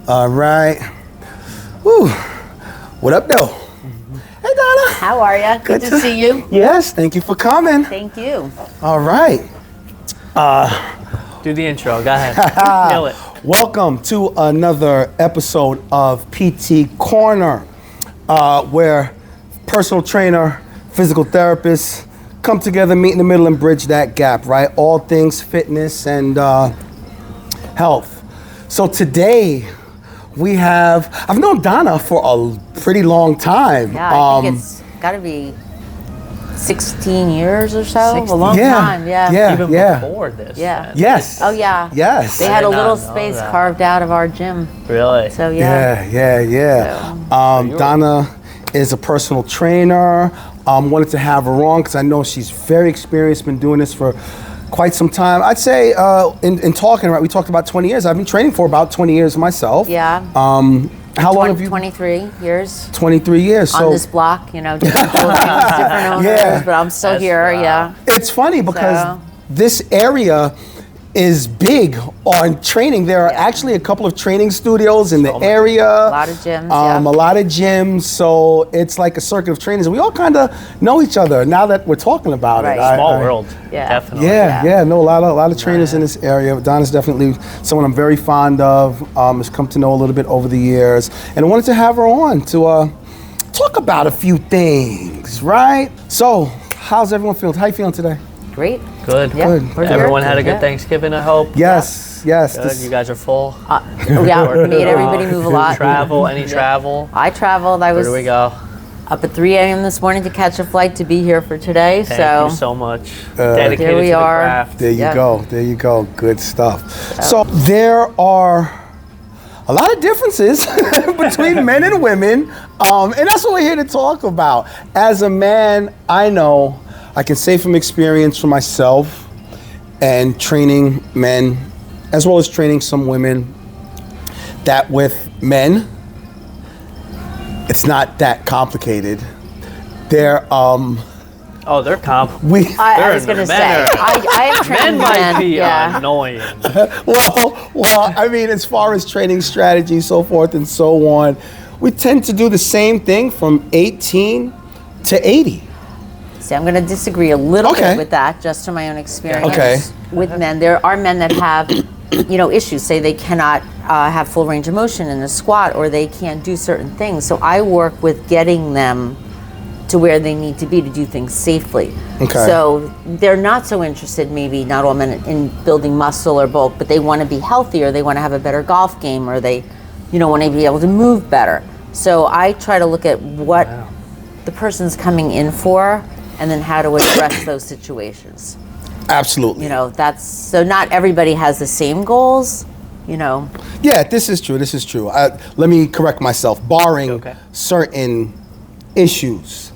All right. Woo. What up, though? Hey, Donna. How are you? Good to see you. Yes, thank you for coming. Thank you. All right. Do the intro. Go ahead. Nail it. Welcome to another episode of PT Corner, where personal trainer, physical therapists come together, meet in the middle, and bridge that gap, right? All things fitness and health. So today, I've known Donna for a pretty long time. Yeah, I think it's got to be 16 years or so. 16. A long time, yeah. Even before this. Yeah. then. Yes. Oh, yeah. Yes. They had a did not little know space that. carved out of our gym. Really? So, yeah. Yeah. Donna is a personal trainer. Wanted to have her on because I know she's very experienced, been doing this for quite some time. I'd say in talking, right, we talked about 20 years. I've been training for about 20 years myself. Yeah. How long have you? 23 years 23 years. on this block, different buildings, different owners, Yeah. but I'm still That's here, wow. yeah. It's funny because So- this area is big on training. There are Yeah. actually a couple of training studios in the So many. area. A lot of gyms, yeah. A lot of gyms. So it's like a circuit of trainers. And we all kind of know each other now that we're talking about Right. it. Small world. Yeah. Definitely. Yeah, no, a lot of trainers in this area. Donna's definitely someone I'm very fond of. Has come to know a little bit over the years, and I wanted to have her on to talk about a few things, right? So, how's everyone feeling? How you feeling today? Great. Good. Yeah. Good. We're Everyone had a good Yeah. Thanksgiving, I hope. Yes. Good. This- You guys are full. Yeah, made everybody move a lot. Travel? Any travel? I traveled. I Where was do we go? up at 3 a.m. this morning to catch a flight to be here for today. Thank you so much. Uh, Dedicated Here we to the are. craft. There you Yeah. go. There you go. Good stuff. So there are a lot of differences between men and women, and that's what we're here to talk about. As a man, I know, I can say from experience for myself and training men, as well as training some women, that with men, it's not that complicated. They're Oh, they're comp. I was going to say, I am Men trained might men. be Yeah. annoying. well, I mean, as far as training strategy, so forth and so on, we tend to do the same thing from 18 to 80. See, I'm going to disagree a little Okay. bit with that, just from my own experience. Okay. With men, there are men that have, issues. Say they cannot have full range of motion in a squat, or they can't do certain things. So I work with getting them to where they need to be to do things safely. Okay. So they're not so interested, maybe not all men, in building muscle or bulk, but they want to be healthier. They want to have a better golf game, or they, want to be able to move better. So I try to look at what the person's coming in for, and then how to address those situations. Absolutely. That's so not everybody has the same goals. Yeah, this is true. Let me correct myself. Barring Okay. certain issues,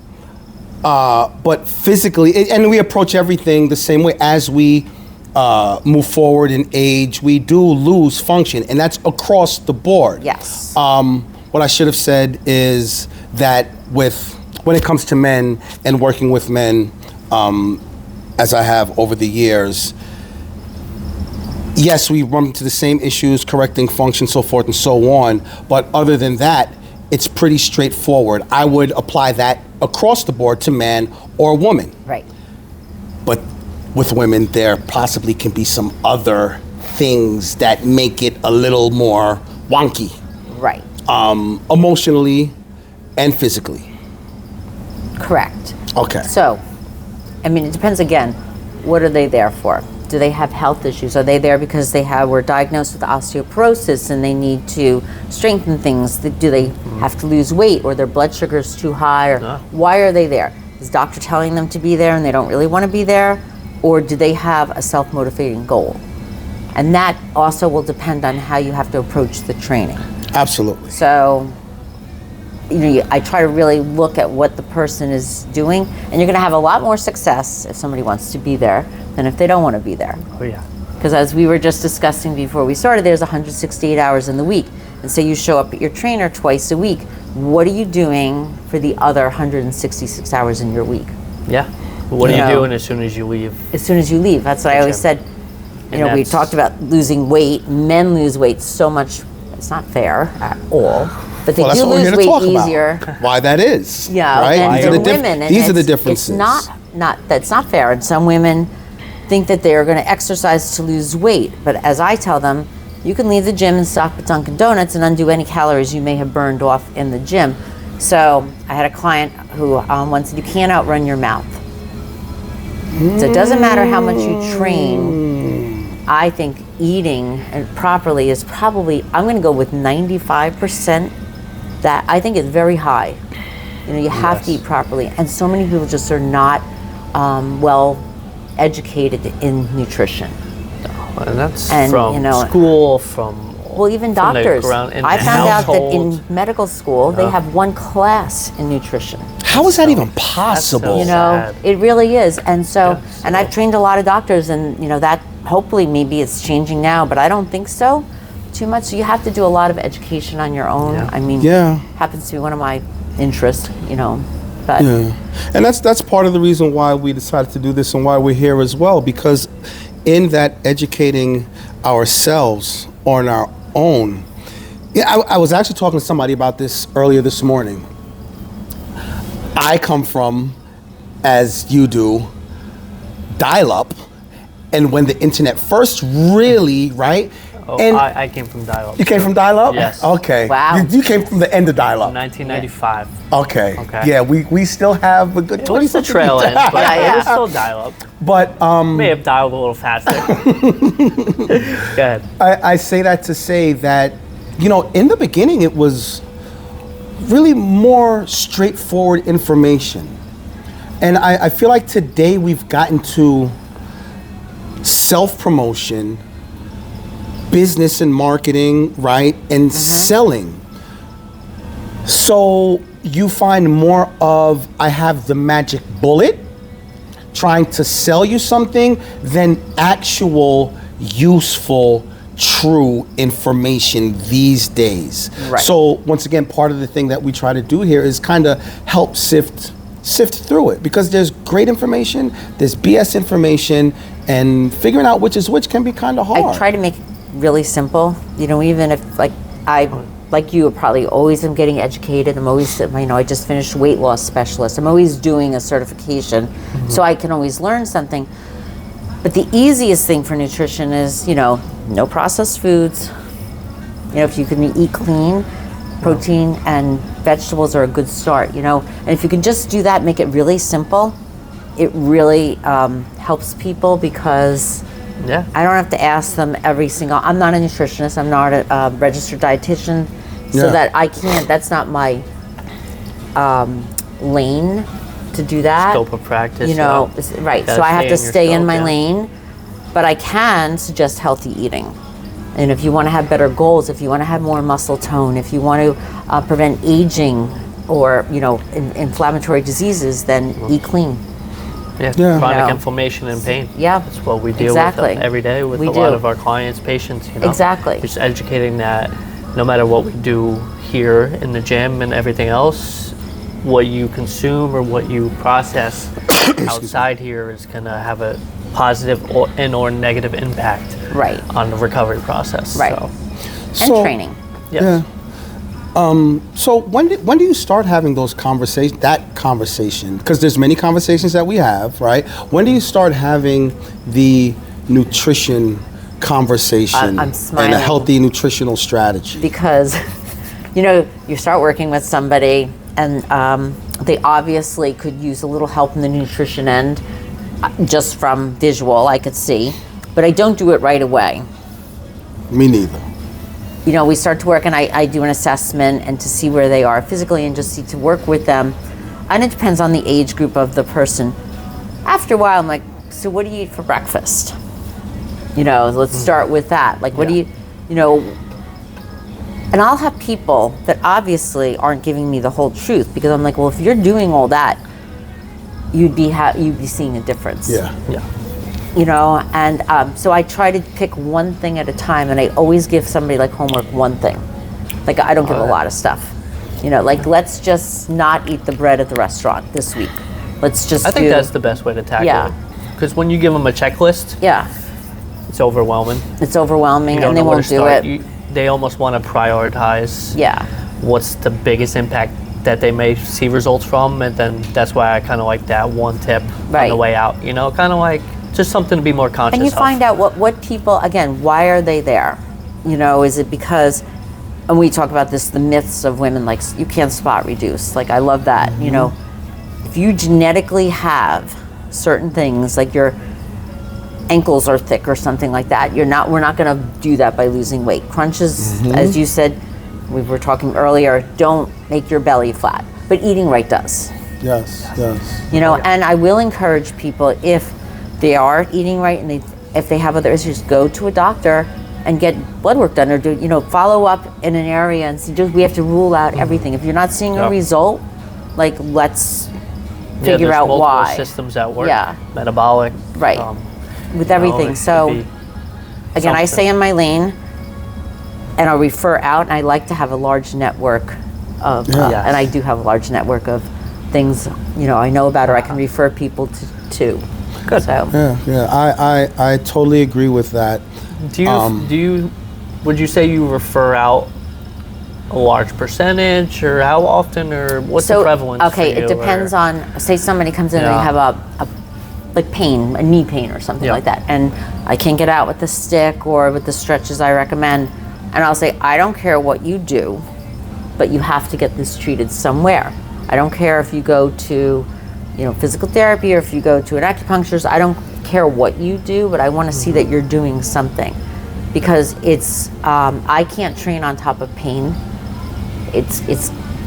but physically, and we approach everything the same way. As we move forward in age, we do lose function, and that's across the board. Yes. What I should have said is that when it comes to men and working with men, as I have over the years, yes, we run into the same issues, correcting function, so forth and so on. But other than that, it's pretty straightforward. I would apply that across the board to man or woman. Right. But with women, there possibly can be some other things that make it a little more wonky, Right. emotionally and physically. Correct. Okay. So, it depends again. What are they there for? Do they have health issues? Are they there because were diagnosed with osteoporosis and they need to strengthen things? Do they have to lose weight, or their blood sugar is too high? Or why are they there? Is doctor telling them to be there and they don't really want to be there? Or do they have a self-motivating goal? And that also will depend on how you have to approach the training. Absolutely. So, I try to really look at what the person is doing, and you're going to have a lot more success if somebody wants to be there than if they don't want to be there. Oh, yeah. Because as we were just discussing before we started, there's 168 hours in the week. And so you show up at your trainer twice a week. What are you doing for the other 166 hours in your week? Yeah. What are You you know. doing as soon as you leave? As soon as you leave. That's what I always Gotcha. said. And We that's- talked about losing weight. Men lose weight so much It's not fair at all. But they Well, that's do what we're here lose to talk weight easier. about. Why that is. Yeah, right? and These are for the diff- women, and These are the it's differences. not that's not fair. And some women think that they are going to exercise to lose weight, but as I tell them, you can leave the gym and stop at Dunkin' Donuts and undo any calories you may have burned off in the gym. So I had a client who once said, you can't outrun your mouth. So it doesn't matter how much you train. I think eating properly is probably, I'm going to go with 95%. That I think is very high. You know, you have to eat properly, and so many people just are not well educated in nutrition. And that's And, from you know, school, from Well, even from the doctors. ground- in I the found out that household. in medical school they have one class in nutrition. How is that even possible? You know, Sad. it really is. And so, Yeah, and I've trained a lot of doctors, and you know that hopefully maybe it's changing now, but I don't think so too much. So you have to do a lot of education on your own. Yeah. I mean, Yeah. happens to be one of my interests, you know. But Yeah. And that's part of the reason why we decided to do this and why we're here as well, because in that educating ourselves on our own. Yeah, I was actually talking to somebody about this earlier this morning. I come from, as you do, dial-up, and when the internet first really, right? Oh, and I came from dial-up. you came from dial-up? Yes. Okay. Wow. You came from the end of dial-up. 1995. Okay. Okay. Yeah, we still have a good It 20 was the trail end, but Yeah. it was still dial-up. But May have dialed a little faster. Go ahead. I say that to say that, you know, in the beginning it was really more straightforward information. And I feel like today we've gotten to self-promotion, business and marketing, right? And selling. So you find more of, I have the magic bullet, trying to sell you something, than actual useful, true information these days. Right. So once again, part of the thing that we try to do here is kind of help sift through it, because there's great information, there's BS information, and figuring out which is which can be kind of hard. I try to make it really simple. You know, even if like you probably always am getting educated. I'm always, you know, I just finished weight loss specialist. I'm always doing a certification, so I can always learn something. But the easiest thing for nutrition is, you know, no processed foods. You know, if you can eat clean, protein and vegetables are a good start, you know. And if you can just do that, make it really simple, it really helps people, because Yeah. I don't have to ask them every single, I'm not a nutritionist, I'm not a registered dietitian, so Yeah. that I can't, that's not my lane to do that. Scope of practice. You know, yeah. right, Gotta so I have stay to in your stay in scope, my yeah. lane, but I can suggest healthy eating. And if you want to have better goals, if you want to have more muscle tone, if you want to prevent aging or, you know, inflammatory diseases, then eat clean. Yeah. Yeah. Chronic No. inflammation and pain. Yeah. That's what we deal Exactly. with every day with We a lot do. of our clients, patients, you know. Exactly. Just educating that no matter what we do here in the gym and everything else, what you consume or what you process outside here is going to have a positive or negative impact Right. on the recovery process. Right. So, And So- training. yes. Yeah. So when do you start having those conversation? Because there's many conversations that we have, right? When do you start having the nutrition conversation I'm and smiling. a healthy nutritional strategy? Because, you know, you start working with somebody and they obviously could use a little help in the nutrition end, just from visual, I could see, but I don't do it right away. Me neither. You know, we start to work and I do an assessment and to see where they are physically and just see to work with them. And it depends on the age group of the person. After a while, I'm like, so what do you eat for breakfast? You know, let's start with that. Like, what do you know, and I'll have people that obviously aren't giving me the whole truth, because I'm like, well, if you're doing all that, you'd be seeing a difference. Yeah. Yeah. You know, and so I try to pick one thing at a time, and I always give somebody like homework one thing. Like, I don't give a lot of stuff. You know, like, let's just not eat the bread at the restaurant this week. Let's just I think that's the best way to tackle Yeah. it. Because when you give them a checklist, yeah, it's overwhelming. it's overwhelming You don't and they know where won't to do start. it. they almost want to prioritize Yeah. what's the biggest impact that they may see results from, and then that's why I kind of like that one tip on Right. the way out, kind of like just something to be more conscious And you of. find out what people, again, why are they there? Is it because, and we talk about this, the myths of women, like you can't spot reduce. Like I love that, if you genetically have certain things, like your ankles are thick or something like that, we're not going to do that by losing weight. Crunches, as you said, we were talking earlier, don't make your belly flat, but eating right does. Yes. And I will encourage people, if they are eating right and if they have other issues, go to a doctor and get blood work done, or do follow up in an area and see. We have to rule out everything. If you're not seeing a result, like let's figure out multiple why. systems at work. Yeah. Metabolic. Right. With everything. it So could be again, I something. stay in my lane, and I'll refer out. And I like to have a large network of, Yeah. and I do have a large network of things I know about, or I can refer people to. Good. So I totally agree with that. Would you say you refer out a large percentage, or how often, or what's the prevalence? Okay, for you, it depends or- on, say somebody comes in and they have a like pain, a knee pain or something Yeah. like that, and I can't get out with the stick or with the stretches I recommend, and I'll say, I don't care what you do, but you have to get this treated somewhere. I don't care if you go to physical therapy, or if you go to an acupuncturist. I don't care what you do, but I want to see that you're doing something, because it's I can't train on top of pain. It's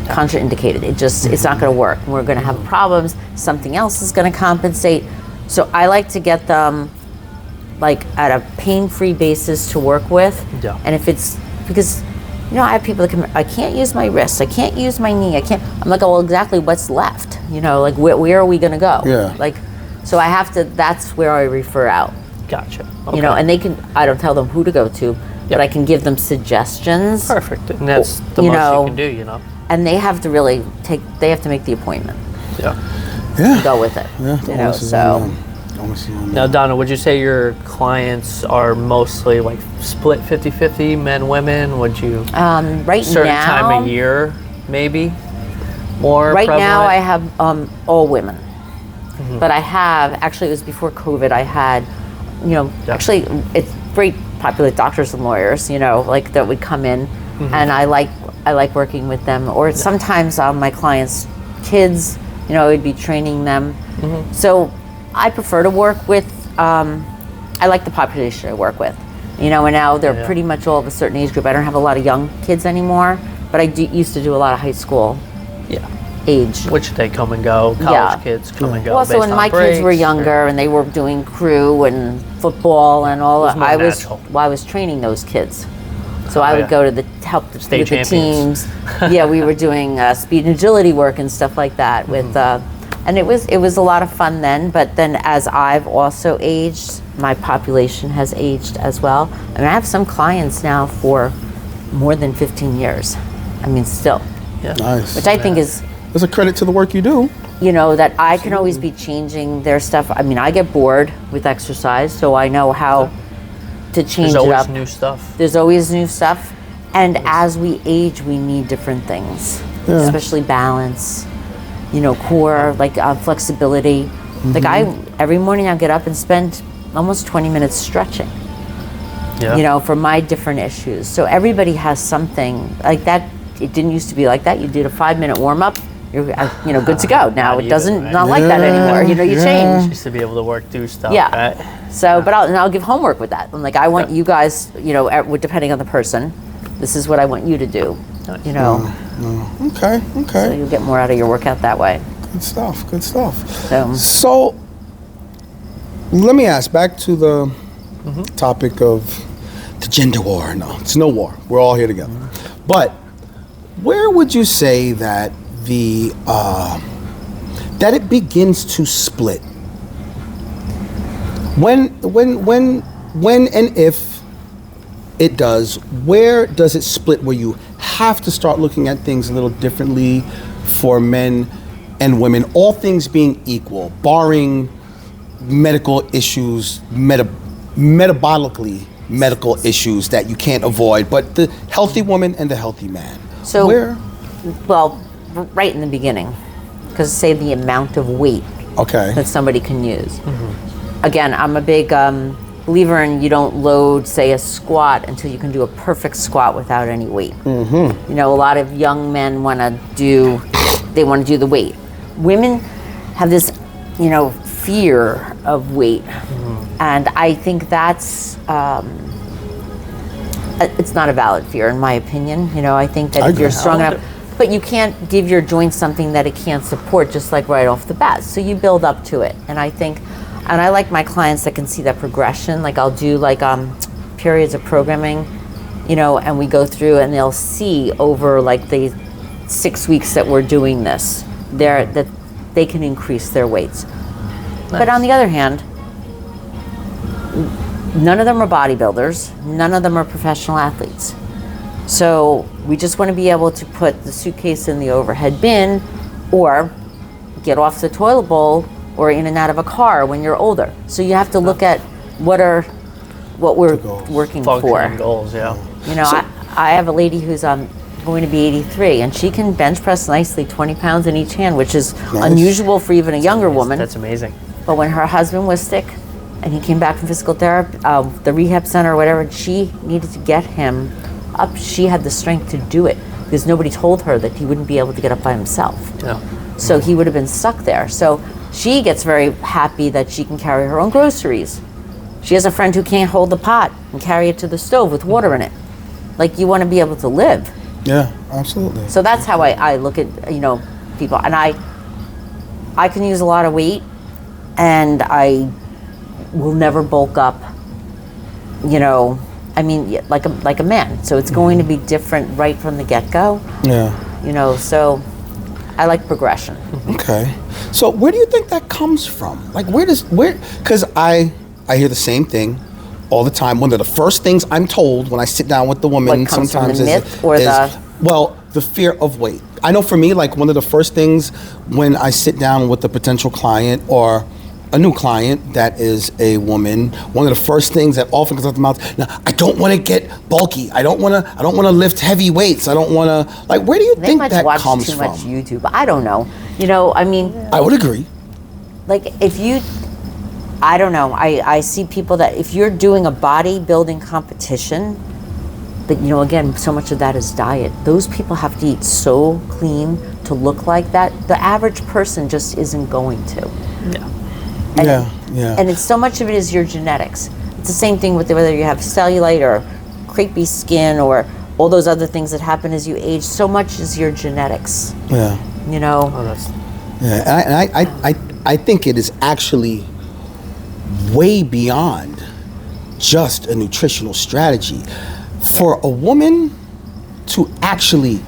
contraindicated. It's not going to work. We're going to have problems. Something else is going to compensate. So I like to get them like at a pain-free basis to work with. Yeah. And if it's because I have people that come, I can't use my wrist, I can't use my knee, I can't. I'm like, oh, well, exactly what's left? Like where are we going to go? Yeah. Like, so I have to. That's where I refer out. Gotcha. Okay. And they can. I don't tell them who to go to, but I can give them suggestions. Perfect. And that's the most you can do. And they have to really they have to make the appointment. Yeah. Yeah. Go with it. Yeah. So. Now, Donna, would you say your clients are mostly like split 50-50, men, women? Would you Right certain now, time of year, maybe more right prevalent? now I have all women, but I have actually, it was before COVID. I had, actually it's very popular with doctors and lawyers, like that would come in, and I like working with them, or sometimes my clients' kids, I would be training them. So I prefer to work with, I like the population I work with, and now they're pretty much all of a certain age group. I don't have a lot of young kids anymore, but I used to do a lot of high school age. Which they come and go, college kids come and go. Also, when my kids were younger and they were doing crew and football and all that, I was training those kids. So I would go to the State with the champions. teams. Yeah, we were doing speed and agility work and stuff like that with, and it was a lot of fun then. But then as I've also aged, my population has aged as well. I mean, I have some clients now for more than 15 years. I mean, still, Nice. which I think is. It's a credit to the work you do. That I can always be changing their stuff. I mean, I get bored with exercise, so I know how to change There's it always up. new stuff. There's always new stuff. And as we age, we need different things, especially balance, core, like flexibility. Like every morning I get up and spend almost 20 minutes stretching, for my different issues. So everybody has something like that. It didn't used to be like that. You did a 5-minute warm up, you're good to go. Now it doesn't not like that anymore. You change. Used to be able to work through stuff. Yeah. Right? So, but I'll give homework with that. I'm like, I want you guys, depending on the person, this is what I want you to do. Okay. So you'll get more out of your workout that way. Good stuff. So So, let me ask, back to the topic of the gender war. No, it's no war. We're all here together. But where would you say that that it begins to split? When and if it does, where does it split where you have to start looking at things a little differently for men and women, all things being equal, barring medical issues, metabolically medical issues that you can't avoid, but the healthy woman and the healthy man. So, Where? well, right in the beginning, because say the amount of weight Okay. that somebody can use. Again, I'm a big believer in you don't load, say, a squat until you can do a perfect squat without any weight. You know, a lot of young men want to do the weight. Women have this, you know, fear of weight, and I think that's it's not a valid fear in my opinion. You know, I think that if you're strong enough, but you can't give your joint something that it can't support just like right off the bat. So you build up to it, and I think. And I like my clients that can see that progression. Like I'll do like periods of programming, you know, and we go through and they'll see over like the 6 weeks that we're doing this, that they can increase their weights. Nice. But on the other hand, none of them are bodybuilders. None of them are professional athletes. So we just want to be able to put the suitcase in the overhead bin or get off the toilet bowl or in and out of a car when you're older. So you have to look at what we're working Functioning for. goals, yeah. You know, I have a lady who's going to be 83, and she can bench press nicely 20 pounds in each hand, which is unusual for even a younger woman. That's amazing. But when her husband was sick, and he came back from physical therapy, the rehab center or whatever, and she needed to get him up. She had the strength to do it because nobody told her that he wouldn't be able to get up by himself. Yeah. So he would have been stuck there. So she gets very happy that she can carry her own groceries. She has a friend who can't hold the pot and carry it to the stove with water in it. Like, you want to be able to live. Yeah, absolutely. So that's how I look at, you know, people. And I can use a lot of weight, and I will never bulk up, you know, I mean, like a man. So it's going to be different right from the get-go. Yeah. You know, so I like progression. Okay. So where do you think that comes from? Like, because I hear the same thing all the time. One of the first things I'm told when I sit down with the woman What comes sometimes from the myth or the fear of weight. I know for me, like, one of the first things when I sit down with a potential client or a new client that is a woman, one of the first things that often comes out the mouth, now, I don't want to get bulky. I don't want to lift heavy weights. I don't want to, like, where do you think that comes from? They must watch too much YouTube. I don't know. You know, I mean, I would agree. Like, I don't know. I see people that if you're doing a bodybuilding competition, but, you know, again, so much of that is diet. Those people have to eat so clean to look like that. The average person just isn't going to. Yeah. Yeah. And it's so much of it is your genetics. It's the same thing with whether you have cellulite or crepey skin or all those other things that happen as you age. So much is your genetics. Yeah. You know. Yeah, and I think it is actually way beyond just a nutritional strategy. For a woman to actually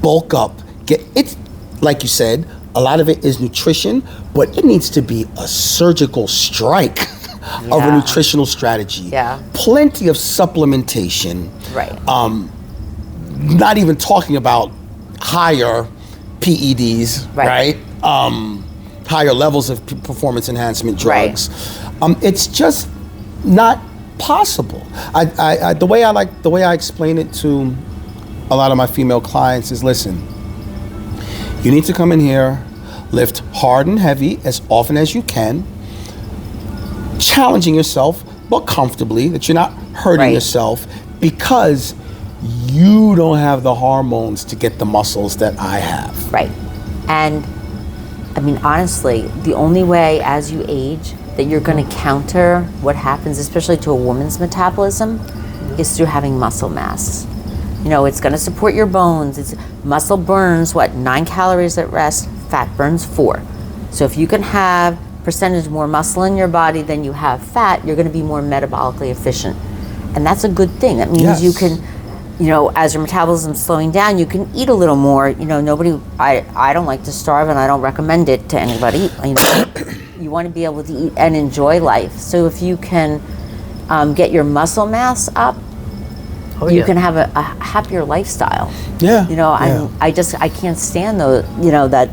bulk up, it's like you said, a lot of it is nutrition, but it needs to be a surgical strike of a nutritional strategy. Yeah. Plenty of supplementation. Right. Not even talking about higher PEDs, right? Higher levels of performance enhancement drugs. Right. It's just not possible. The way I explain it to a lot of my female clients is, listen, you need to come in here, lift hard and heavy as often as you can, challenging yourself, but comfortably, that you're not hurting yourself, because you don't have the hormones to get the muscles that I have. Right. And I mean, honestly, the only way as you age that you're going to counter what happens, especially to a woman's metabolism, is through having muscle mass. You know, it's going to support your bones. Muscle burns, 9 calories at rest, fat burns 4. So if you can have percentage more muscle in your body than you have fat, you're going to be more metabolically efficient. And that's a good thing. That means you can, you know, as your metabolism's slowing down, you can eat a little more. You know, I don't like to starve, and I don't recommend it to anybody. You know, you want to be able to eat and enjoy life. So if you can get your muscle mass up, you can have a happier lifestyle. Yeah. You know, I can't stand you know, that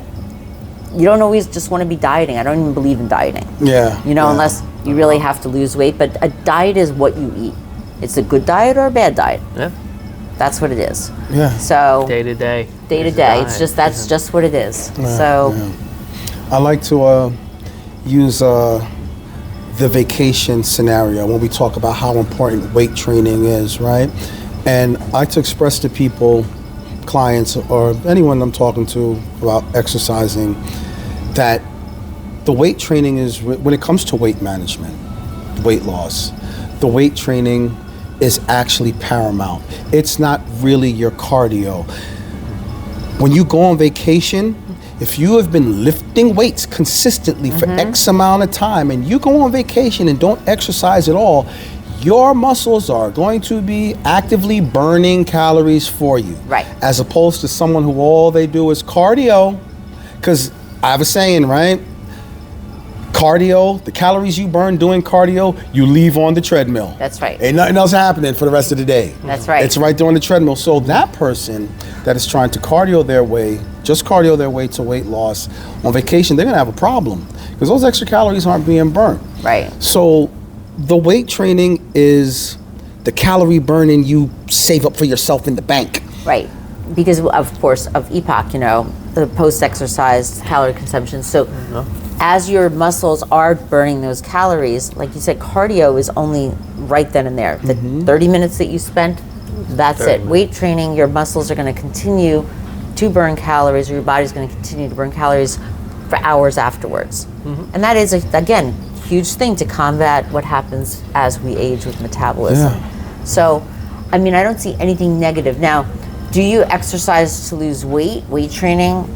you don't always just want to be dieting. I don't even believe in dieting. Yeah. You know, unless you really have to lose weight. But a diet is what you eat. It's a good diet or a bad diet. Yeah. That's what it is. Yeah. So Day to day. day to day, it's just that's just what it is. Yeah, So yeah. I like to use the vacation scenario when we talk about how important weight training is, right? And I like to express to people, clients, or anyone I'm talking to about exercising, that the weight training is, when it comes to weight management, weight loss, the weight training is actually paramount. It's not really your cardio. When you go on vacation, if you have been lifting weights consistently for X amount of time and you go on vacation and don't exercise at all, your muscles are going to be actively burning calories for you. Right. As opposed to someone who all they do is cardio. Because I have a saying, right? Cardio, the calories you burn doing cardio, you leave on the treadmill. That's right. Ain't nothing else happening for the rest of the day. That's right. It's right there on the treadmill. So that person that is trying to cardio their way to weight loss on vacation, they're gonna have a problem because those extra calories aren't being burnt. right. So the weight training is the calorie burning you save up for yourself in the bank. Right, because of course of EPOC, the post-exercise calorie consumption. So as your muscles are burning those calories, like you said, cardio is only right then and there. The 30 minutes that you spent, that's it. Weight training, your muscles are going to continue to burn calories, or your body's going to continue to burn calories for hours afterwards. And that is, again, huge thing to combat what happens as we age with metabolism. Yeah. So, I mean, I don't see anything negative. Now, do you exercise to lose weight training?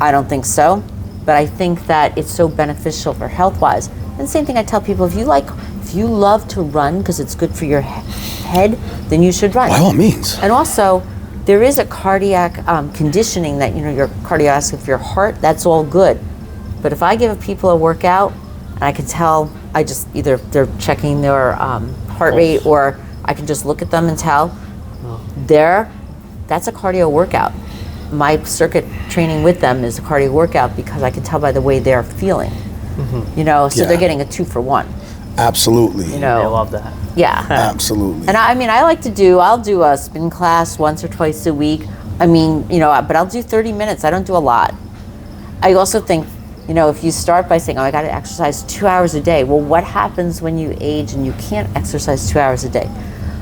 I don't think so. But I think that it's so beneficial for health-wise. And same thing I tell people, if you love to run because it's good for your head, then you should run. By all means. And also, there is a cardiac conditioning that, your cardiovascular for your heart, that's all good. But if I give people a workout, and I can tell, either they're checking their heart rate, or I can just look at them and tell, that's a cardio workout. My circuit training with them is a cardio workout because I can tell by the way they're feeling. So they're getting a 2-for-1. Absolutely. I love that. Yeah. Absolutely. And I'll do a spin class once or twice a week. But I'll do 30 minutes. I don't do a lot. I also think, if you start by saying, I got to exercise 2 hours a day. Well, what happens when you age and you can't exercise 2 hours a day?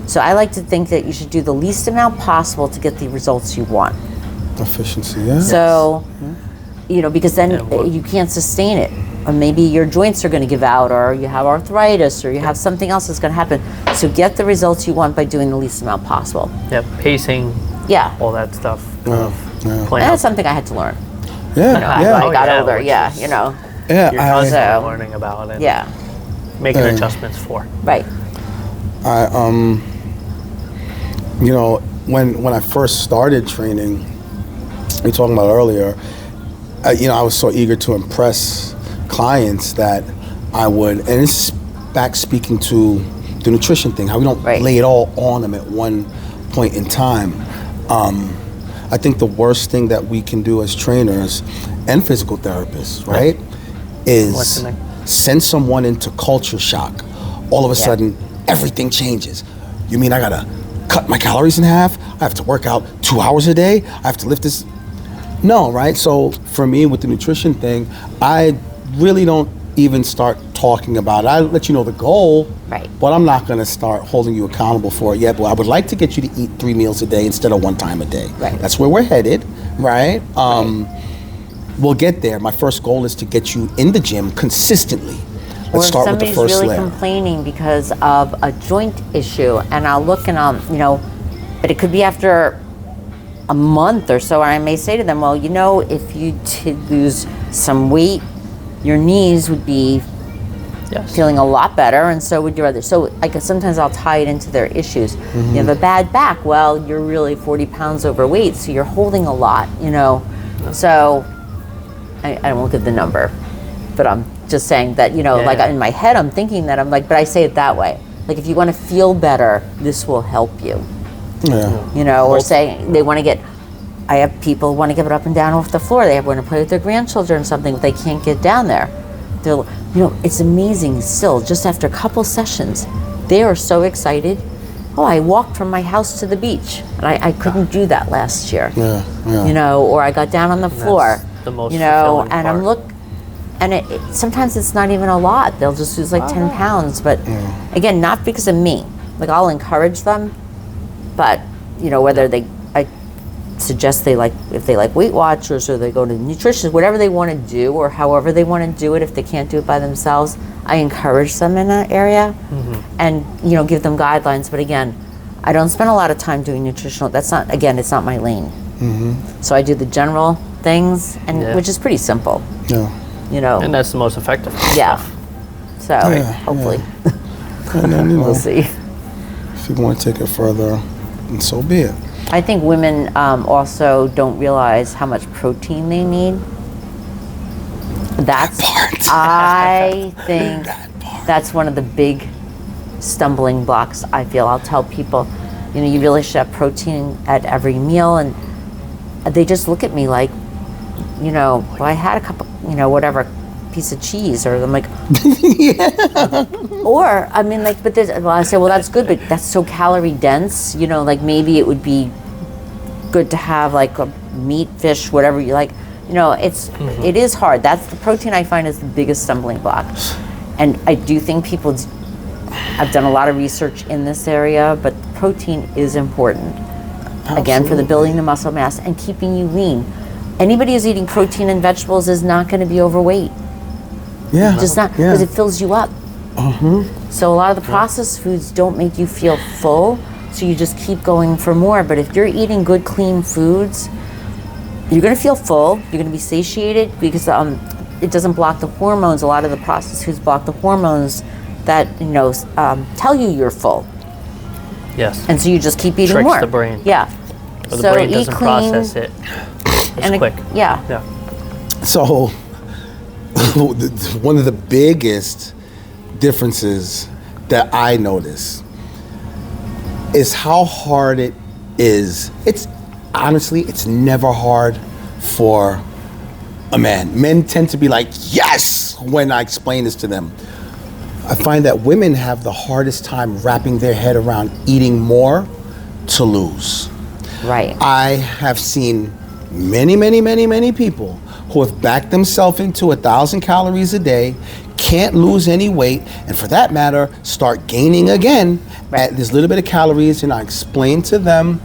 So I like to think that you should do the least amount possible to get the results you want. Efficiency, yeah. So, because then you can't sustain it. Or maybe your joints are going to give out, or you have arthritis, or you have something else that's going to happen. So get the results you want by doing the least amount possible. Yeah, pacing. Yeah. All that stuff. And that's something I had to learn. Yeah, As I got older, Yeah, Yeah, you're constantly So- learning about it. yeah, Making adjustments for. right. When I first started training, we were talking about earlier, I was so eager to impress clients that I would, and it's back speaking to the nutrition thing, how we don't lay it all on them at one point in time. I think the worst thing that we can do as trainers and physical therapists, right, is send someone into culture shock. All of a sudden, everything changes. You mean I gotta cut my calories in half? I have to work out 2 hours a day? I have to lift this? No, right? So for me, with the nutrition thing, I really don't even start talking about it. I let you know the goal, but I'm not gonna start holding you accountable for it yet. But I would like to get you to eat 3 meals a day instead of 1 time a day. Right. That's where we're headed, right? We'll get there. My first goal is to get you in the gym consistently. Let's start with the first Or if somebody's really layer. complaining because of a joint issue, and I'll look and but it could be after a month or so, and I may say to them, well, if you did lose some weight, your knees would be feeling a lot better, and so would your other. So sometimes I'll tie it into their issues. You have a bad back, well, you're really 40 pounds overweight, so you're holding a lot, So I won't give the number, but I'm just saying that, in my head, I'm thinking that, but I say it that way. Like, if you want to feel better, this will help you. Yeah. Or say they want to get, I have people want to get up and down off the floor. They want to play with their grandchildren or something, but they can't get down there. They're, it's amazing still, just after a couple sessions, they are so excited. oh, I walked from my house to the beach, and I couldn't do that last year. Yeah. You know, or I got down on the floor. the most you know, fulfilling and part. and it sometimes it's not even a lot. They'll just lose like 10 pounds, but again, not because of me. Like I'll encourage them, but you know, whether I suggest if they like Weight Watchers or they go to nutritionists, whatever they want to do or however they want to do it, if they can't do it by themselves, I encourage them in that area and, you know, give them guidelines. But again, I don't spend a lot of time doing nutritional. It's not my lane. So I do the general things, and which is pretty simple. Yeah. You know. And that's the most effective. Yeah. So hopefully. And then, you know, we'll see. if you want to take it further, and so be it. I think women also don't realize how much protein they need. That's I think that's one of the big stumbling blocks. I feel I'll tell people, you know, you really should have protein at every meal, and they just look at me like, you know, well, I had a cup of, you know, whatever piece of cheese, or I'm like, or I mean, like, but I say, well, that's good, but that's so calorie dense, you know, like maybe it would be good to have like a meat, fish, whatever you like, you know, it is hard. That's the protein I find is the biggest stumbling block. And I do think I've done a lot of research in this area, but protein is important. Absolutely. Again, for the building the muscle mass and keeping you lean. Anybody who's eating protein and vegetables is not going to be overweight. Yeah. Just not, because it fills you up. So a lot of the processed foods don't make you feel full, so you just keep going for more. But if you're eating good, clean foods, you're going to feel full, you're going to be satiated, because it doesn't block the hormones. A lot of the processed foods block the hormones that, you know, tell you you're full. Yes. And so you just keep eating Tricks more. the brain. Yeah. Or the so brain eat doesn't clean, process it as quick. Yeah. So, one of the biggest differences that I notice is how hard it is. It's honestly, it's never hard for a man. Men tend to be like, yes, when I explain this to them. I find that women have the hardest time wrapping their head around eating more to lose. Right. I have seen many people who have backed themselves into 1,000 calories a day, can't lose any weight, and for that matter, start gaining again at this little bit of calories. And I explain to them,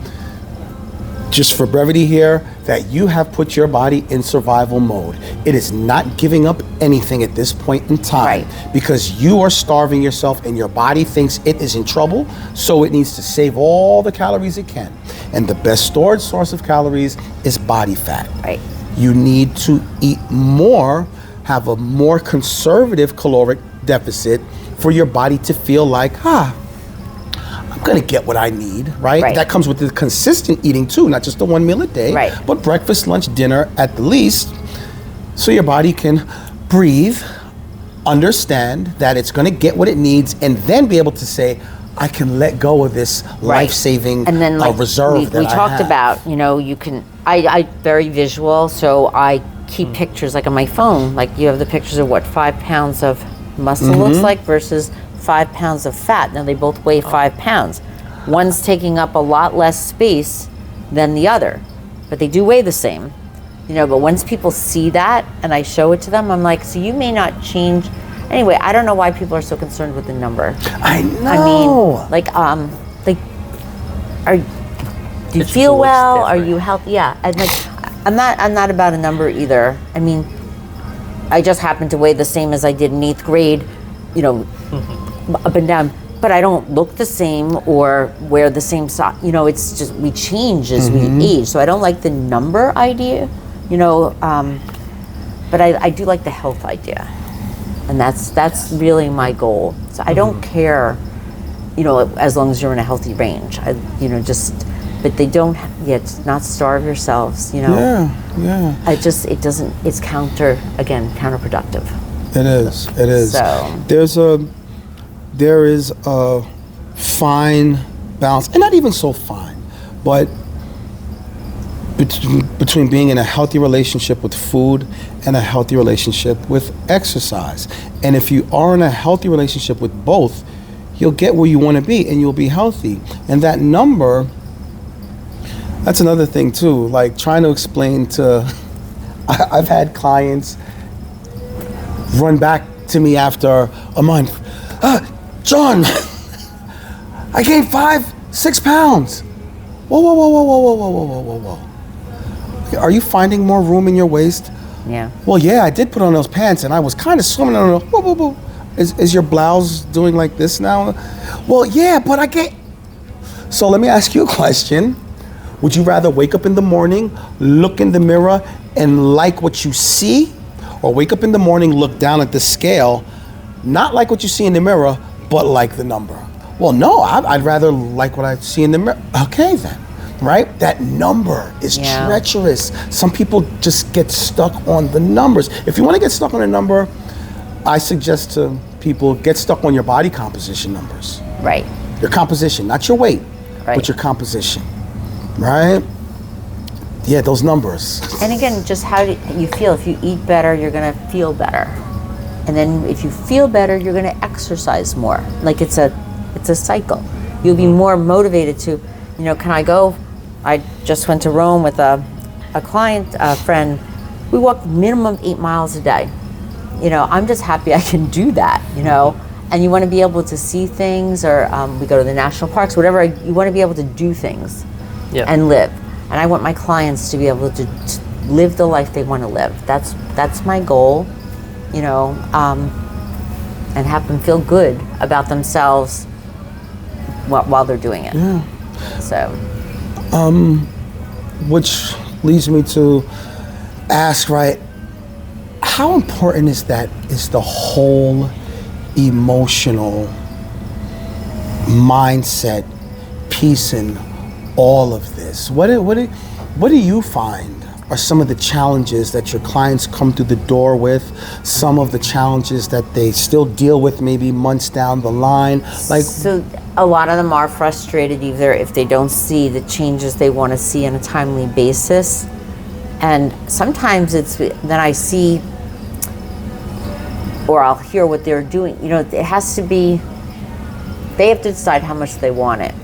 just for brevity here, that you have put your body in survival mode. It is not giving up anything at this point in time, because you are starving yourself and your body thinks it is in trouble, so it needs to save all the calories it can. And the best stored source of calories is body fat. Right. You need to eat more, have a more conservative caloric deficit for your body to feel like, I'm gonna get what I need, right? That comes with the consistent eating too, not just the one meal a day, but breakfast, lunch, dinner at the least, so your body can breathe, understand that it's gonna get what it needs, and then be able to say, I can let go of this life-saving and then, like, reserve that I have. We talked about, you know, you can, I very visual, so I keep pictures like on my phone, like you have the pictures of what 5 pounds of muscle looks like versus 5 pounds of fat. Now they both weigh 5 pounds. One's taking up a lot less space than the other, but they do weigh the same, you know. But once people see that and I show it to them, I'm like, so you may not change. Anyway, I don't know why people are so concerned with the number. I know. I mean, like, do you feel well? Are you healthy? Yeah, and like, I'm not about a number either. I mean, I just happen to weigh the same as I did in 8th grade, you know, up and down. But I don't look the same or wear the same sock. You know, it's just we change as we age. So I don't like the number idea, you know. But I do like the health idea, and that's really my goal. So I don't care, you know, as long as you're in a healthy range. But they don't yet not starve yourselves, you know. Yeah. It's counterproductive. It is. So there is a fine balance, and not even so fine, but between being in a healthy relationship with food and a healthy relationship with exercise. And if you are in a healthy relationship with both, you'll get where you want to be and you'll be healthy. And that number, that's another thing too, like trying to explain to, I've had clients run back to me after a month. John, I gained 5-6 pounds. Whoa, whoa, whoa, whoa, whoa, whoa, whoa, whoa, whoa, whoa. Are you finding more room in your waist? Yeah. Well, yeah, I did put on those pants and I was kind of swimming on them. Whoa, whoa, whoa. Is your blouse doing like this now? Well, yeah, but I can't. So let me ask you a question. Would you rather wake up in the morning, look in the mirror, and like what you see? Or wake up in the morning, look down at the scale, not like what you see in the mirror, but like the number? Well, no, I'd rather like what I see in the mirror. Okay, then, right? That number is treacherous. Some people just get stuck on the numbers. If you want to get stuck on a number, I suggest to people get stuck on your body composition numbers. Right. Your composition, not your weight, Right. but your composition, right? Yeah, those numbers. And again, just how do you feel? If you eat better, you're going to feel better. And then if you feel better, you're going to exercise more. Like it's a cycle. You'll be more motivated to, can I go? I just went to Rome with a client, a friend. We walked minimum 8 miles a day. I'm just happy I can do that, and you want to be able to see things, or we go to the national parks, whatever, you want to be able to do things and live. And I want my clients to be able to live the life they want to live. That's my goal, and have them feel good about themselves while they're doing it. Yeah. So. Which leads me to ask, right, how important is the whole emotional mindset piece in all of this? What do you find are some of the challenges that your clients come through the door with, some of the challenges that they still deal with maybe months down the line? So a lot of them are frustrated either if they don't see the changes they want to see on a timely basis. And sometimes it's then I see, or I'll hear what they're doing. It has to be, they have to decide how much they want it.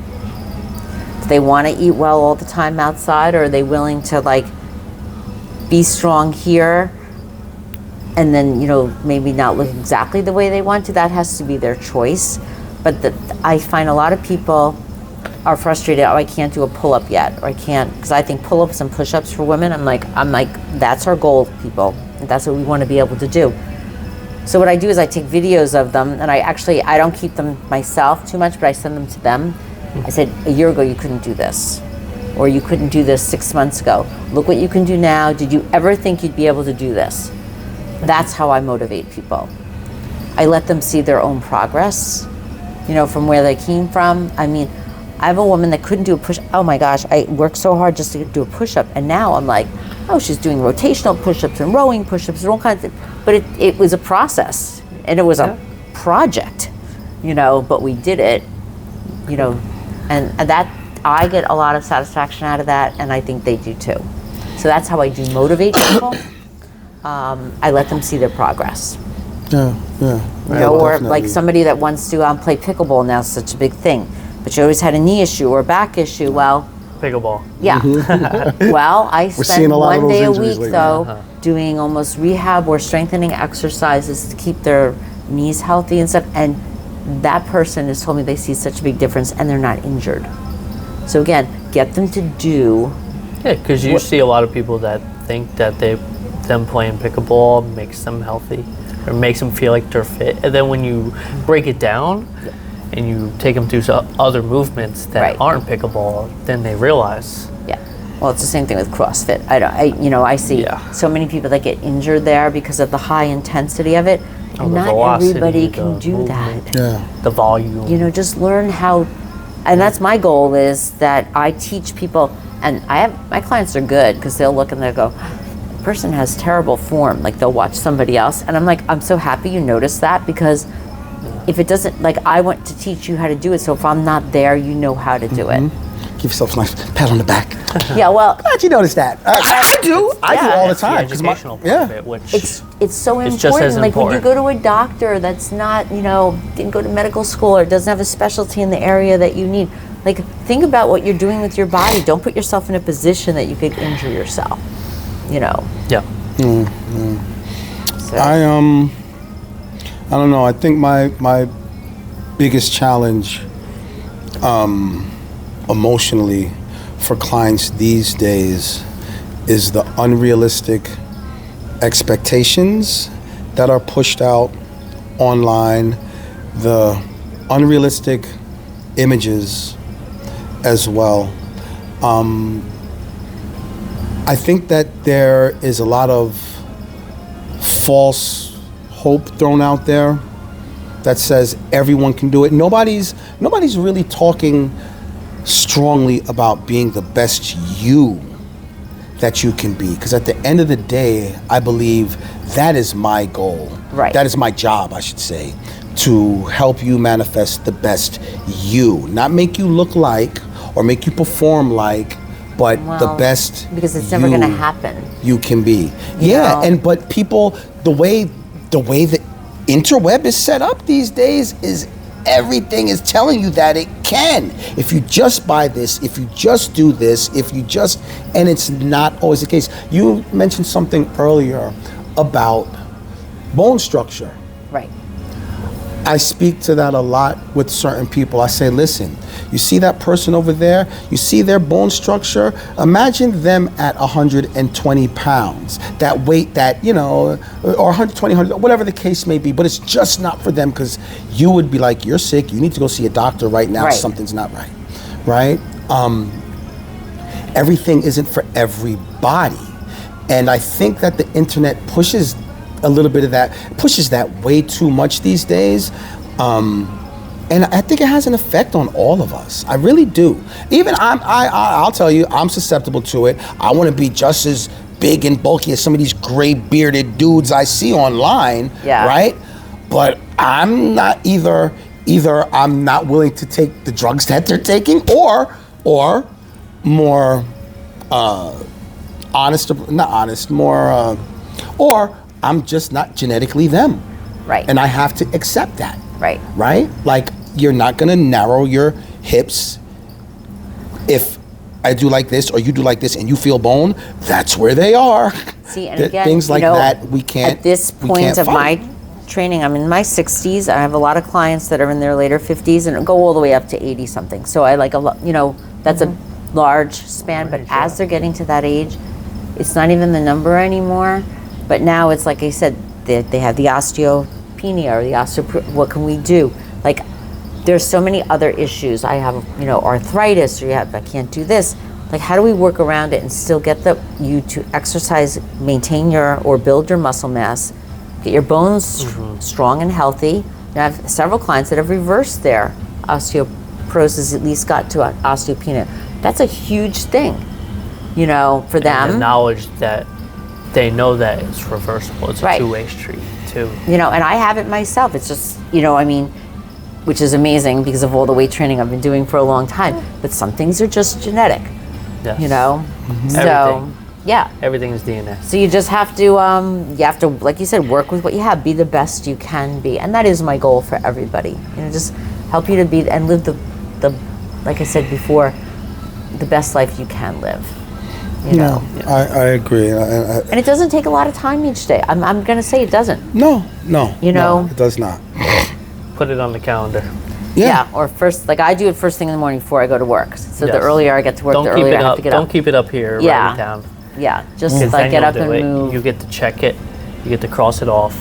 Do they want to eat well all the time outside, or are they willing to be strong here and then, maybe not look exactly the way they want to? That has to be their choice. But I find a lot of people are frustrated. I can't do a pull-up yet, or I can't, because I think pull-ups and push-ups for women, I'm like, that's our goal, people. That's what we want to be able to do. So what I do is I take videos of them, and I don't keep them myself too much, but I send them to them. I said, a year ago you couldn't do this, or you couldn't do this 6 months ago. Look what you can do now. Did you ever think you'd be able to do this? That's how I motivate people. I let them see their own progress, from where they came from. I have a woman that couldn't do a push. Oh my gosh, I worked so hard just to do a push-up, and now I'm like, oh, she's doing rotational push-ups and rowing push-ups and all kinds of. But it was a process, and it was a project, But we did it, and that I get a lot of satisfaction out of that, and I think they do too. So that's how I do motivate people. I let them see their progress. Yeah. Or Definitely. like somebody that wants to play pickleball now is such a big thing, but she always had a knee issue or a back issue. Well, Pickleball. yeah. Well, I seeing spend a lot of one those day a injuries week lately. though doing almost rehab or strengthening exercises to keep their knees healthy and stuff. And that person has told me they see such a big difference and they're not injured. So again, get them to do. Yeah, because you see a lot of people that think that them playing pickleball makes them healthy or makes them feel like they're fit. And then when you break it down and you take them through other movements that aren't pickleball, then they realize. Yeah. Well, it's the same thing with CrossFit. I see so many people that get injured there because of the high intensity of it. And not velocity, everybody can the do movement, that. Yeah. The volume. Just learn how, and that's my goal, is that I teach people, and my clients are good because they'll look and they'll go, the person has terrible form. Like they'll watch somebody else, and I'm like, I'm so happy you noticed that, because if it doesn't, I want to teach you how to do it, so if I'm not there, you know how to do it. Give yourself a nice pat on the back. Yeah, well, Glad you noticed that. I do. I do all the That's the time. 'cause educational part of it, which it's so It's important. just as Like when you important. go to a doctor that's not, didn't go to medical school or doesn't have a specialty in the area that you need. Like think about what you're doing with your body. Don't put yourself in a position that you could injure yourself. yeah. So, I don't know. I think my biggest challenge emotionally for clients these days is the unrealistic expectations that are pushed out online, the unrealistic images as well. I think that there is a lot of false hope thrown out there that says everyone can do it. Nobody's really talking strongly about being the best you that you can be, because at the end of the day, I believe that is my goal. Right. That is my job, I should say, to help you manifest the best you, not make you look like or make you perform like, but the Well, best because it's never gonna happen. You can be. know? But people, the way the interweb is set up these days is everything is telling you that it can. If you just buy this, if you just do this, and it's not always the case. You mentioned something earlier about bone structure. right. I speak to that a lot with certain people. I say, listen, you see that person over there? You see their bone structure? Imagine them at 120 pounds. That weight that, or 120, whatever the case may be, but it's just not for them, because you would be like, you're sick, you need to go see a doctor right now, Right. something's not right, right? Everything isn't for everybody. And I think that the internet pushes a little bit of that, pushes that way too much these days. And I think it has an effect on all of us. I really do. Even I'll tell you, I'm susceptible to it. I want to be just as big and bulky as some of these gray bearded dudes I see online, Yeah. right? But I'm not either I'm not willing to take the drugs that they're taking, or more or I'm just not genetically them. Right. And I have to accept that. Right. Right? Like, you're not gonna narrow your hips if I do like this or you do like this and you feel bone, that's where they are. See, and again, things like that we can't. At this we point can't of fight. my training, I'm in my 60s. I have a lot of clients that are in their later 50s and go all the way up to 80 something. So I like a lot, that's a large span. But as they're getting to that age, it's not even the number anymore. But now it's like I said, they have the osteopenia or the what can we do? Like, there's so many other issues. I have, arthritis, or I can't do this. Like, how do we work around it and still get you to exercise, maintain or build your muscle mass, get your bones strong and healthy? And I have several clients that have reversed their osteoporosis, at least got to osteopenia. That's a huge thing, for them. And the knowledge that they know that it's reversible. It's a Right. two-way street too. And I have it myself. It's just, which is amazing because of all the weight training I've been doing for a long time. But some things are just genetic, Yes. So, Everything. yeah. Everything is DNA. So you just have to, like you said, work with what you have. Be the best you can be. And that is my goal for everybody. Just help you to be and live the like I said before, the best life you can live. No, I agree. And it doesn't take a lot of time each day. I'm going to say it doesn't. No, it does not. Put it on the calendar. Yeah, or first, like I do it first thing in the morning before I go to work. So the Yes. earlier I get to work, Don't the keep earlier it I have up. to get Don't up. keep it up here. Yeah. Write it down. Yeah, just 'Cause like then get you'll up do and it. move. You get to check it. You get to cross it off.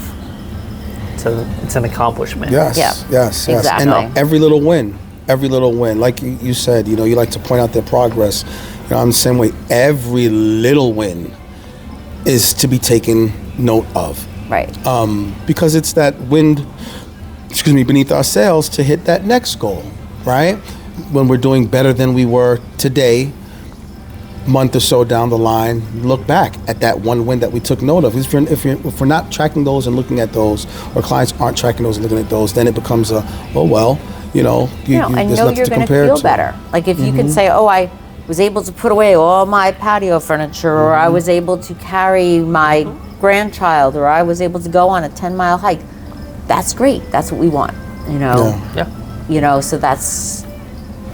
It's an accomplishment. Yes, Yeah, yes. exactly. And every little win, like you said, you like to point out their progress. I'm the same way. Every little win is to be taken note of. Right. Because it's that wind, beneath our sails to hit that next goal, right? When we're doing better than we were today, month or so down the line, look back at that one win that we took note of. If we're not tracking those and looking at those, or clients aren't tracking those and looking at those, then it becomes a, oh well, I know there's nothing you're to going to compare feel to. better. Like if you can say, oh, I was able to put away all my patio furniture, or I was able to carry my grandchild, or I was able to go on a 10-mile hike. That's great. That's what we want, Yeah. So that's,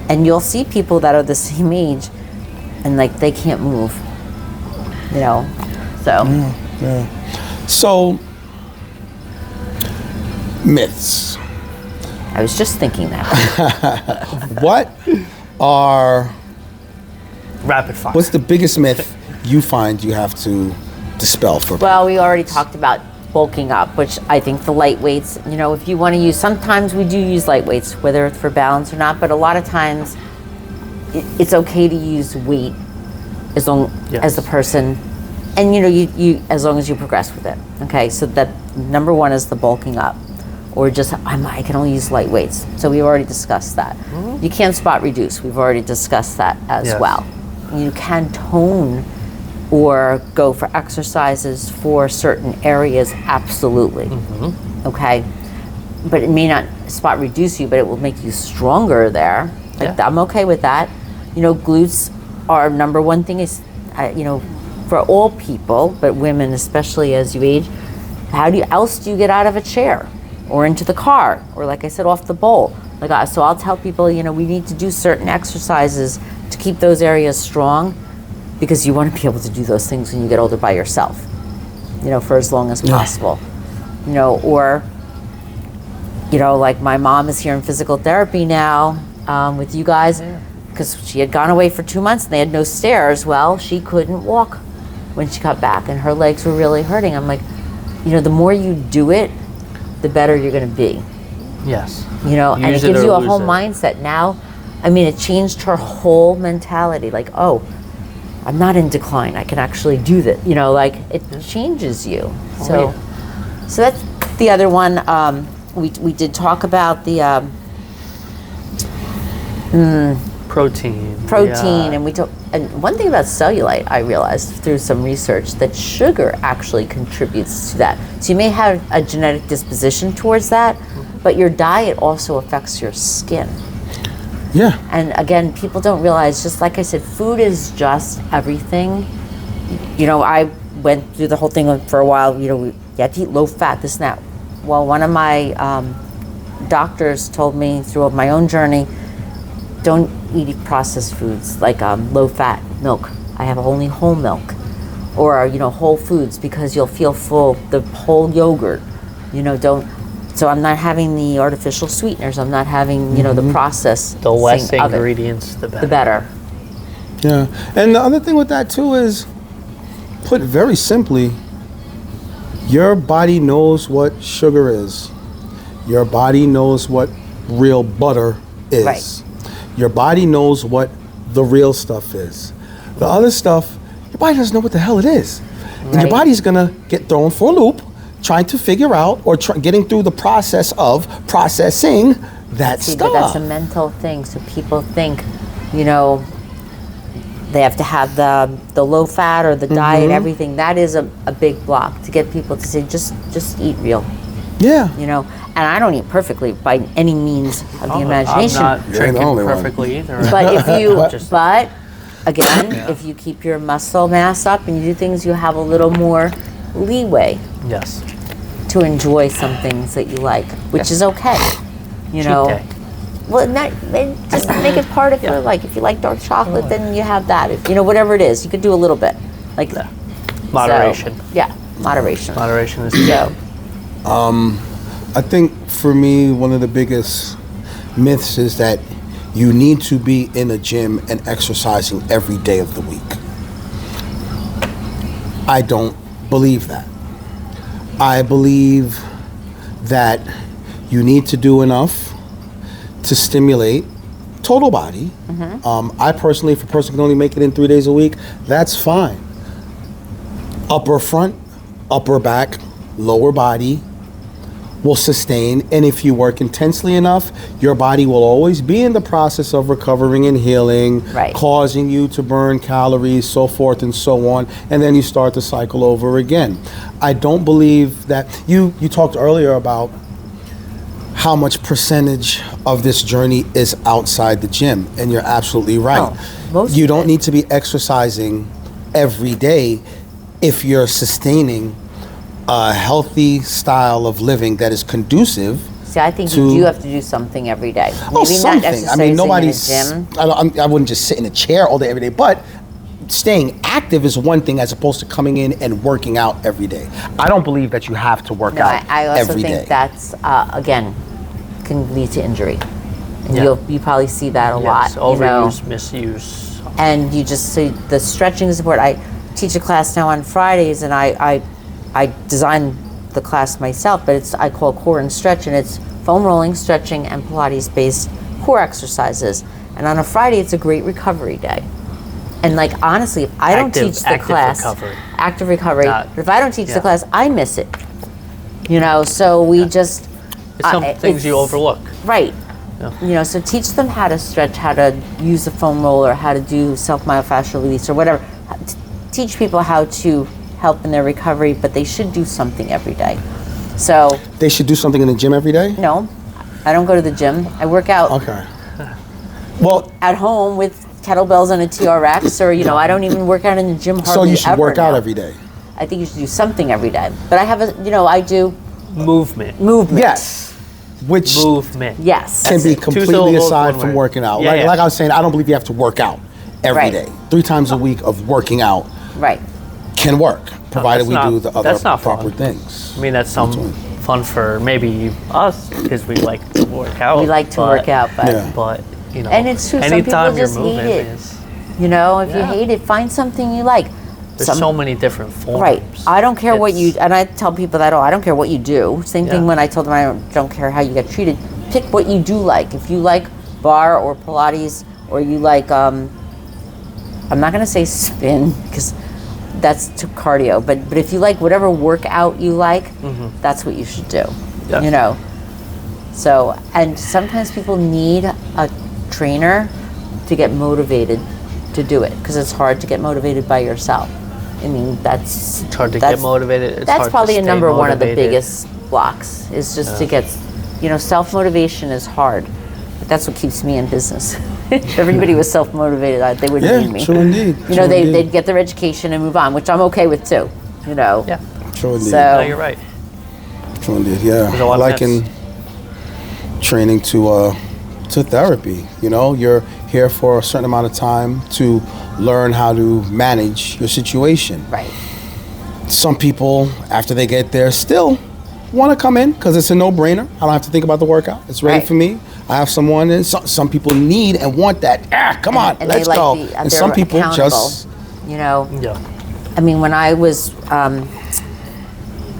and you'll see people that are the same age and like they can't move, so. Yeah. So, myths. I was just thinking that. What are, Rapid fire. what's the biggest myth you find you have to dispel for Well, we already talked about bulking up, which I think the light weights, if you want to use, sometimes we do use light weights, whether it's for balance or not, but a lot of times it's okay to use weight as long as the person, and you as long as you progress with it. Okay, so that number one is the bulking up, or just I can only use light weights. So we've already discussed that. You can spot reduce. We've already discussed that as well. You can tone or go for exercises for certain areas, absolutely. Okay, but it may not spot reduce you, but it will make you stronger there. I'm okay with that. Glutes are number one thing is, for all people, but women especially as you age, how else do you get out of a chair or into the car, or like I said, off the bowl? So I'll tell people, we need to do certain exercises to keep those areas strong, because you want to be able to do those things when you get older by yourself, for as long as possible. Or, like my mom is here in physical therapy now with you guys, because she had gone away for 2 months and they had no stairs. Well, she couldn't walk when she got back and her legs were really hurting. I'm like, the more you do it, the better you're going to be. Yes. And it gives you a whole mindset. Now, it changed her whole mentality. Like, oh, I'm not in decline. I can actually do this. It changes you. So that's the other one. We did talk about the protein, and one thing about cellulite, I realized through some research that sugar actually contributes to that. So you may have a genetic disposition towards that, but your diet also affects your skin. Yeah. And again, people don't realize, just like I said, food is just everything. I went through the whole thing for a while, you have to eat low fat, this and that. Well, one of my doctors told me through my own journey, don't eat processed foods like low fat milk. I have only whole milk, or whole foods, because you'll feel full. The whole yogurt, don't. So I'm not having the artificial sweeteners. I'm not having the process. The less ingredients, the better. The better. Yeah, and the other thing with that too is, put very simply, your body knows what sugar is. Your body knows what real butter is. Right. Your body knows what the real stuff is. The other stuff, your body doesn't know what the hell it is. And your body's gonna get thrown for a loop trying to figure out, or getting through the process of processing that stuff. But that's a mental thing. So people think, they have to have the low fat or the diet, everything. That is a big block to get people to say, just eat real. Yeah. And I don't eat perfectly by any means of the imagination. I'm not drinking perfectly either. But again, if you keep your muscle mass up and you do things, you have a little more leeway. Yes. To enjoy some things that you like, which is okay. Cheat day. Well, just make it part of your, like, if you like dark chocolate, then you have that. If, whatever it is, you could do a little bit. Like moderation. So, moderation. Moderation is key. I think for me, one of the biggest myths is that you need to be in a gym and exercising every day of the week. I don't believe that. I believe that you need to do enough to stimulate total body. I personally, if a person can only make it in 3 days a week, that's fine. Upper front, upper back, lower body, will sustain, and if you work intensely enough, your body will always be in the process of recovering and healing, Right. causing you to burn calories, so forth and so on, and then you start the cycle over again. I don't believe that you talked earlier about how much percentage of this journey is outside the gym, and you're absolutely right. Oh, most you of don't it. need to be exercising every day if you're sustaining a healthy style of living that is conducive. See, I think to- you do have to do something every day. Maybe Oh, not something. I exercising mean, in nobody's. a gym. I wouldn't just sit in a chair all day, every day. But staying active is one thing, as opposed to coming in and working out every day. I don't believe that you have to work No, out I also every think day. that's again can lead to injury, and Yeah. you probably see that a Yes, lot. overuse, misuse. And you just see the stretching is important. I teach a class now on Fridays, and I design the class myself, but I call core and stretch, and it's foam rolling, stretching, and Pilates-based core exercises. And on a Friday, it's a great recovery day. And like honestly, if I don't Active- teach the active class, recovery. active recovery, Not- but if I don't teach yeah. the class, I miss it. So we just It's some things you it's- overlook. Right. Yeah. So teach them how to stretch, how to use the foam roller, how to do self-myofascial release or whatever. Teach people how to help in their recovery, but they should do something every day. So, They should do something in the gym every day? no, I don't go to the gym. I work out Okay. Well, at home with kettlebells and a TRX, or, I don't even work out in the gym hardly so you should ever work out now. every day. I think you should do something every day. But I have I do Movement. movement. Yes. Which Movement. Yes. can be Two completely syllables, aside one from word. working out. Yeah, like, yeah. like I was saying, I don't believe you have to work out every Right. day. 3 times a week of working out Right. can work, provided that's we not- do the other that's not proper fun. things. I mean, that's some fun for maybe us because we like to work out. We like to work out, but... Yeah. But, And it's true, some people anytime you're just hate moving it. is... If you Yeah. hate it, find something you like. There's so many different forms. Right. I don't care what you, It's- and I tell people that, I don't care what you do. Same thing Yeah. when I told them I don't care how you get treated. Pick what you do like. If you like bar or Pilates, or you like, I'm not going to say spin, because that's to cardio, but if you like whatever workout you like, that's what you should do. Yeah. So, and sometimes people need a trainer to get motivated to do it, because it's hard to get motivated by yourself. I mean, It's hard to get motivated. It's that's hard probably to a stay number one of the motivated. biggest blocks, is just to get, self-motivation is hard, but that's what keeps me in business. If everybody was self-motivated, they wouldn't need Yeah, me. true indeed. True indeed. They'd get their education and move on, which I'm okay with too, Yeah. True indeed. So- No, you're right. True indeed. Yeah. There's a lot of Like in myths. training to therapy. You're here for a certain amount of time to learn how to manage your situation. Right. Some people, after they get there, still want to come in because it's a no-brainer. I don't have to think about the workout. It's ready Right. for me. I have someone, and some people need and want that. Come on, And let's they like go. they're And some people just Yeah. I mean, when I was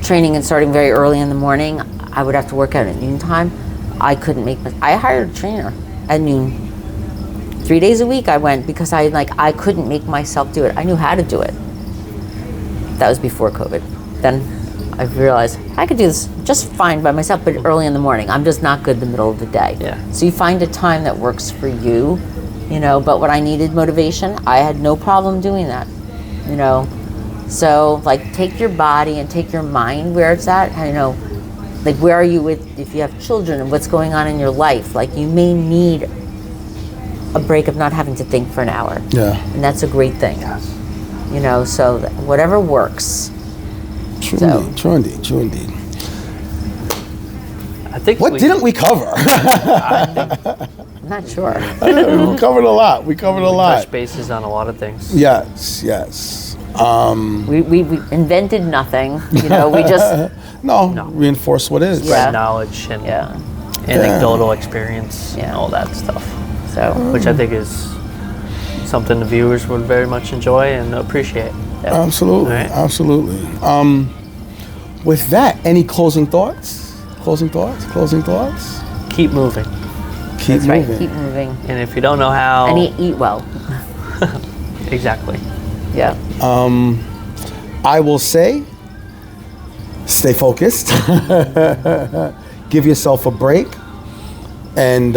training and starting very early in the morning, I would have to work out at noontime. I couldn't I hired a trainer at noon. 3 days a week I went, because I couldn't make myself do it. I knew how to do it. That was before COVID. Then I realized I could do this just fine by myself, but early in the morning. I'm just not good the middle of the day. Yeah. So you find a time that works for you, but when I needed motivation, I had no problem doing that, So take your body and take your mind where it's at. Where are you if you have children and what's going on in your life? You may need a break of not having to think for an hour. Yeah. And that's a great thing. So whatever works. True So- indeed. True indeed. True indeed. I think What didn't we cover? I'm not sure. We covered a lot. We covered a lot. touch bases on a lot of things. Yes. Yes. We invented nothing. We just, No. Reinforce what is. Yeah. Knowledge and yeah. anecdotal experience and Yeah. all that stuff, So, which I think is something the viewers would very much enjoy and appreciate. Yeah. Absolutely. All right. Absolutely. With that, any closing thoughts? Closing thoughts? Closing thoughts? Keep moving. Keep that's right. moving. Keep moving. And if you don't know how, And eat well. exactly. Yeah. I will say, stay focused, give yourself a break, and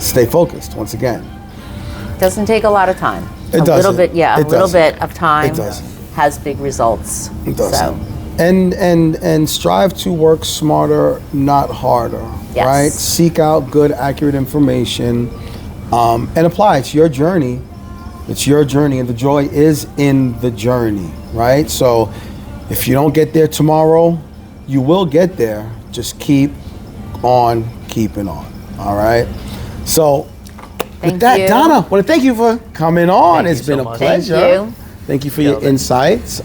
stay focused once again. Doesn't take a lot of time. It a doesn't. little bit, yeah, It a little doesn't. bit of time It doesn't. has big results. It doesn't. So, And strive to work smarter, not harder. Yes. Right? Seek out good, accurate information, and apply. It's your journey. It's your journey, and the joy is in the journey. Right? So, if you don't get there tomorrow, you will get there. Just keep on keeping on. All right? So, Thank with that, you. Donna, I want to thank you for coming on. Thank It's you been so a much. Thank pleasure. you. Thank you for your Kelvin. insights.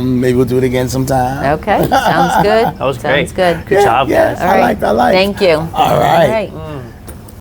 Maybe we'll do it again sometime. Okay, sounds good. That was great. Sounds good. Good job, Yeah, guys. All right. I like. Thank you. All right. All right.